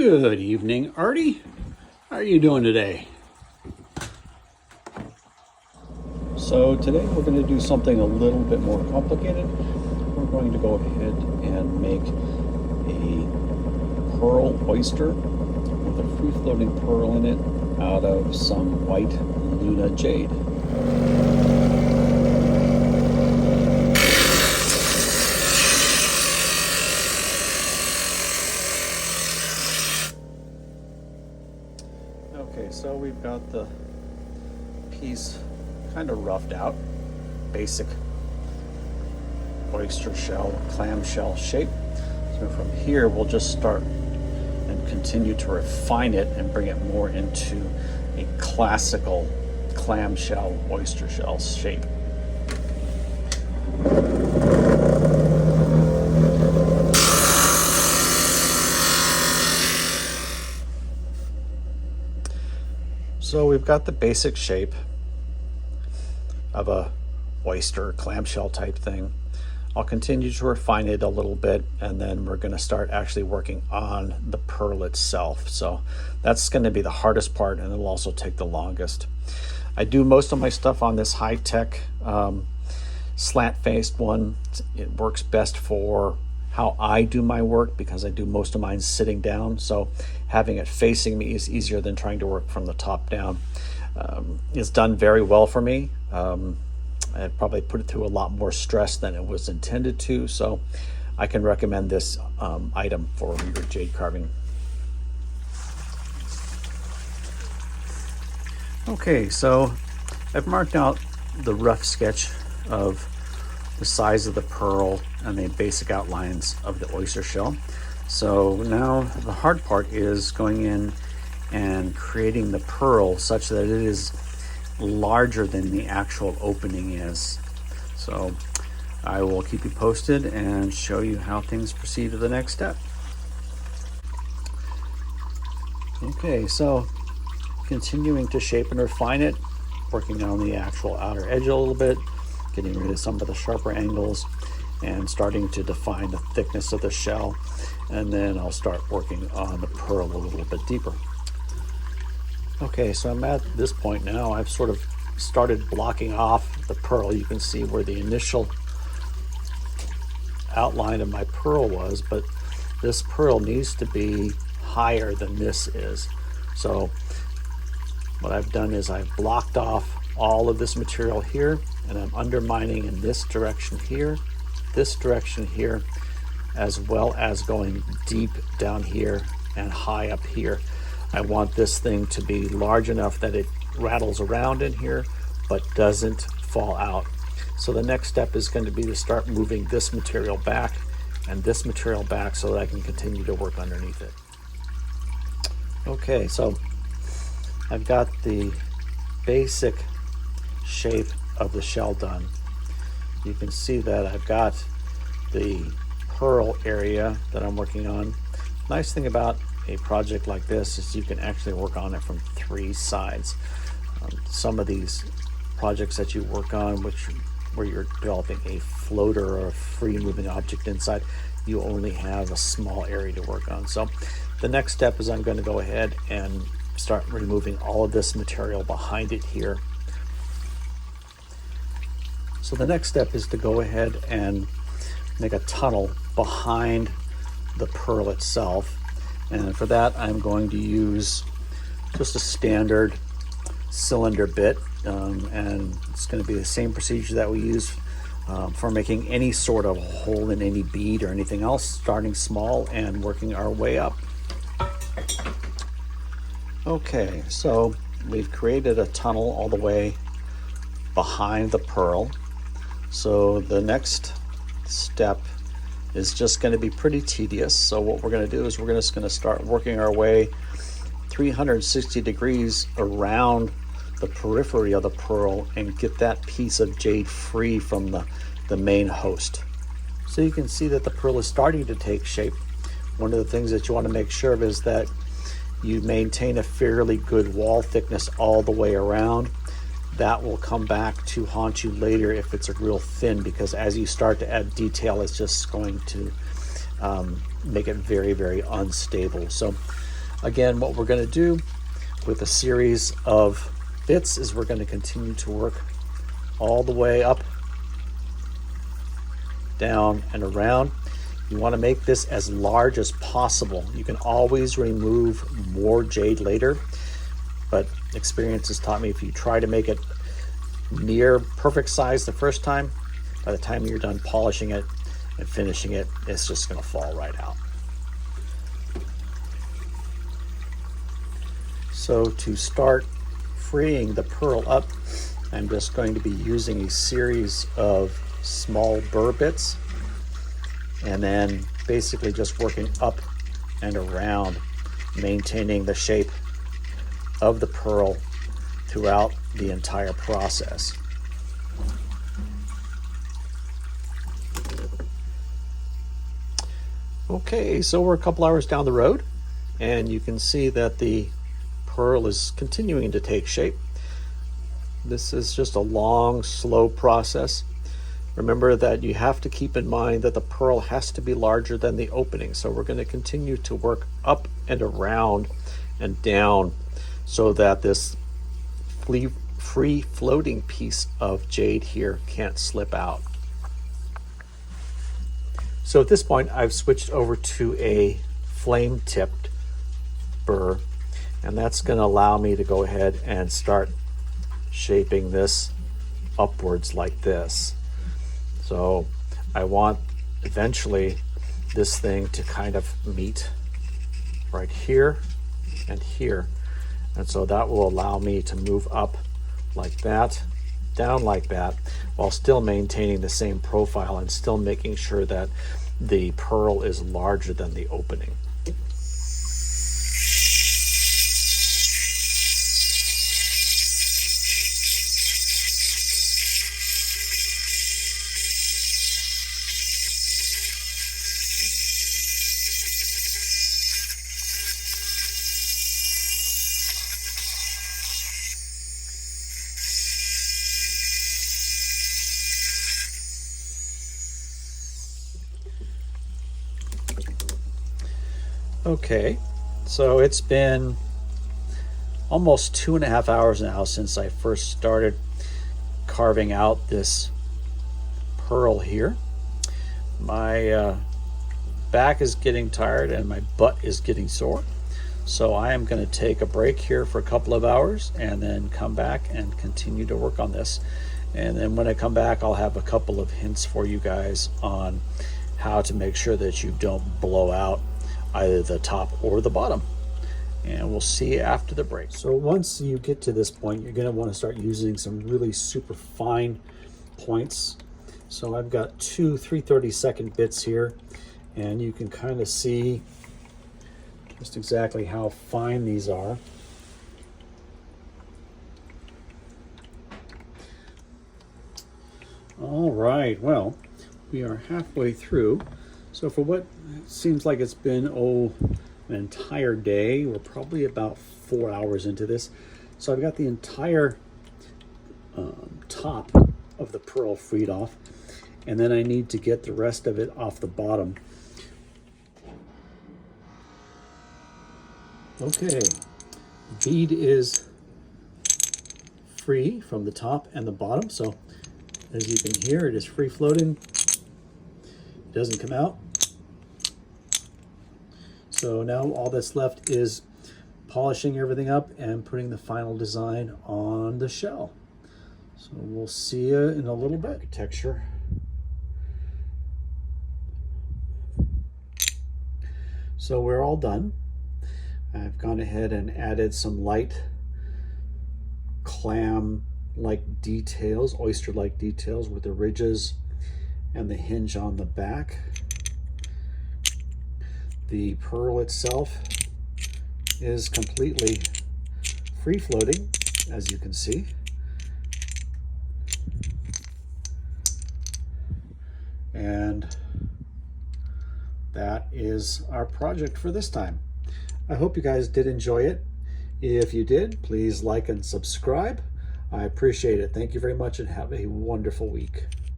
Good evening, Artie. How are you doing today? So today we're going to do something a little bit more complicated. We're going to go ahead and make a pearl oyster with a free-floating pearl in it out of some white Luna Jade. Okay, so we've got the piece kind of roughed out, basic oyster shell, clam shell shape. So from here we'll just start and continue to refine it and bring it more into a classical clamshell oyster shell shape. So we've got the basic shape of a oyster clamshell type thing. I'll continue to refine it a little bit, and then we're going to start actually working on the pearl itself. So that's going to be the hardest part, and it'll also take the longest. I do most of my stuff on this high-tech slant-faced one. It works best for how I do my work because I do most of mine sitting down, so having it facing me is easier than trying to work from the top down. It's done very well for me. I probably put it through a lot more stress than it was intended to, so I can recommend this item for your jade carving. Okay, so I've marked out the rough sketch of the size of the pearl and the basic outlines of the oyster shell. So now the hard part is going in and creating the pearl such that it is larger than the actual opening is. So I will keep you posted and show you how things proceed to the next step. Okay, so continuing to shape and refine it, working on the actual outer edge a little bit, getting rid of some of the sharper angles, and starting to define the thickness of the shell. And then I'll start working on the pearl a little bit deeper. Okay, so I'm at this point now. I've sort of started blocking off the pearl. You can see where the initial outline of my pearl was, but this pearl needs to be higher than this is. So what I've done is I've blocked off all of this material here, and I'm undermining in this direction here, as well as going deep down here and high up here. I want this thing to be large enough that it rattles around in here but doesn't fall out. So the next step is going to be to start moving this material back and this material back so that I can continue to work underneath it. Okay, so I've got the basic shape of the shell done. You can see that I've got the pearl area that I'm working on. Nice thing about a project like this is you can actually work on it from three sides. Some of these projects that you work on, where you're developing a floater or a free moving object inside, you only have a small area to work on. So the next step is I'm going to go ahead and start removing all of this material behind it here. So the next step is to go ahead and make a tunnel behind the pearl itself. And for that, I'm going to use just a standard cylinder bit, and it's going to be the same procedure that we use for making any sort of hole in any bead or anything else, starting small and working our way up. Okay, so we've created a tunnel all the way behind the pearl. So the next step is just going to be pretty tedious. So what we're going to do is we're just going to start working our way 360 degrees around the periphery of the pearl and get that piece of jade free from the main host. So you can see that the pearl is starting to take shape. One of the things that you want to make sure of is that you maintain a fairly good wall thickness all the way around. That will come back to haunt you later if it's a real thin, because as you start to add detail, it's just going to make it very, very unstable. So again, what we're going to do with a series of bits is we're going to continue to work all the way up, down, and around. You want to make this as large as possible. You can always remove more jade later, but experience has taught me if you try to make it near perfect size the first time, by the time you're done polishing it and finishing it, it's just going to fall right out. So to start freeing the pearl up, I'm just going to be using a series of small burr bits and then basically just working up and around, maintaining the shape of the pearl throughout the entire process. Okay, so we're a couple hours down the road, and you can see that the pearl is continuing to take shape. This is just a long, slow process. Remember that you have to keep in mind that the pearl has to be larger than the opening. So we're going to continue to work up and around and down so that this free floating piece of jade here can't slip out. So at this point, I've switched over to a flame tipped burr, and that's going to allow me to go ahead and start shaping this upwards like this. So I want eventually this thing to kind of meet right here and here. And so that will allow me to move up like that, down like that, while still maintaining the same profile and still making sure that the pearl is larger than the opening. Okay, so it's been almost 2.5 hours now since I first started carving out this pearl here. My back is getting tired and my butt is getting sore. So I am going to take a break here for a couple of hours and then come back and continue to work on this. And then when I come back, I'll have a couple of hints for you guys on how to make sure that you don't blow out either the top or the bottom. And we'll see you after the break. So once you get to this point, you're going to want to start using some really super fine points. So I've got two 3/32 bits here, and you can kind of see just exactly how fine these are. All right, well, we are halfway through. So for what seems like it's been, an entire day, we're probably about 4 hours into this. So I've got the entire top of the pearl freed off, and then I need to get the rest of it off the bottom. Okay, bead is free from the top and the bottom. So as you can hear, it is free floating. It doesn't come out. So now all that's left is polishing everything up and putting the final design on the shell. So we'll see you in a little bit. Architecture. So we're all done. I've gone ahead and added some light clam-like details, oyster-like details with the ridges and the hinge on the back. The pearl itself is completely free floating, as you can see. And that is our project for this time. I hope you guys did enjoy it. If you did, please like and subscribe. I appreciate it. Thank you very much and have a wonderful week.